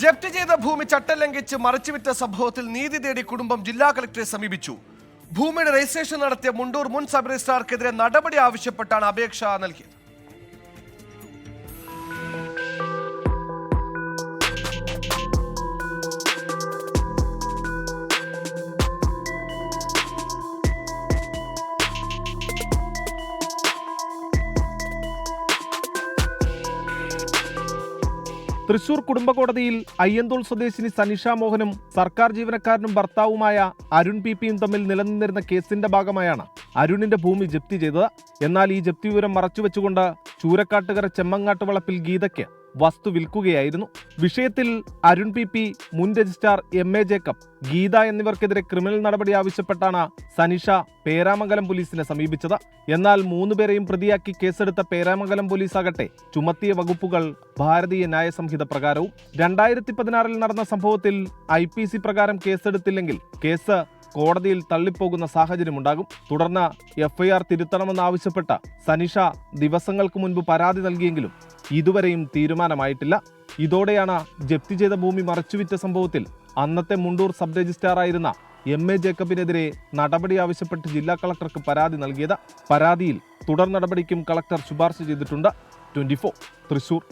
ജപ്തി ചെയ്ത ഭൂമി ചട്ടം ലംഘിച്ച് മറിച്ചുവിറ്റ സംഭവത്തിൽ നീതി തേടി കുടുംബം ജില്ലാ കളക്ടറെ സമീപിച്ചു. ഭൂമിയുടെ രജിസ്ട്രേഷൻ നടത്തിയ മുണ്ടൂർ മുൻ സബ് രജിസ്ട്രാർക്കെതിരെ നടപടി ആവശ്യപ്പെട്ടാണ് അപേക്ഷ നൽകിയത്. തൃശൂർ കുടുംബ കോടതിയിൽ അയ്യന്തോൾ സ്വദേശിനി സനിഷ മോഹനും സർക്കാർ ജീവനക്കാരനും ഭർത്താവുമായ അരുൺ പിയും തമ്മിൽ നിലനിന്നിരുന്ന കേസിന്റെ ഭാഗമായാണ് അരുണിന്റെ ഭൂമി ജപ്തി ചെയ്തത്. എന്നാൽ ഈ ജപ്തി വിവരം മറച്ചുവെച്ചുകൊണ്ട് ചൂരക്കാട്ടുകര ചെമ്മങ്ങാട്ട് വളപ്പിൽ ഗീതയ്ക്ക് വസ്തു വിൽക്കുകയായിരുന്നു. വിഷയത്തിൽ അരുൺ പി, മുൻ രജിസ്ട്രാർ MA ജേക്കബ്, ഗീത എന്നിവർക്കെതിരെ ക്രിമിനൽ നടപടി ആവശ്യപ്പെട്ടാണ് സനിഷ പേരാമംഗലം പോലീസിനെ സമീപിച്ചത്. എന്നാൽ 3 പേരെയും പ്രതിയാക്കി കേസെടുത്ത പേരാമംഗലം പോലീസാകട്ടെ ചുമത്തിയ വകുപ്പുകൾ ഭാരതീയ ന്യായ സംഹിത പ്രകാരവും. 2016 നടന്ന സംഭവത്തിൽ IPC പ്രകാരം കേസെടുത്തില്ലെങ്കിൽ കേസ് കോടതിയിൽ തള്ളിപ്പോകുന്ന സാഹചര്യമുണ്ടാകും. തുടർന്ന് FIR തിരുത്തണമെന്നാവശ്യപ്പെട്ട സനിഷ ദിവസങ്ങൾക്ക് മുൻപ് പരാതി നൽകിയെങ്കിലും ഇതുവരെയും തീരുമാനമായിട്ടില്ല. ഇതോടെയാണ് ജപ്തി ചെയ്ത ഭൂമി മറച്ചുവിറ്റ സംഭവത്തിൽ അന്നത്തെ മുണ്ടൂർ സബ് രജിസ്ട്രാറായിരുന്ന MA ജേക്കബിനെതിരെ നടപടി ആവശ്യപ്പെട്ട് ജില്ലാ കളക്ടർക്ക് പരാതി നൽകിയത്. പരാതിയിൽ തുടർ നടപടിക്കും കളക്ടർ ശുപാർശ ചെയ്തിട്ടുണ്ട്. 24 തൃശൂർ.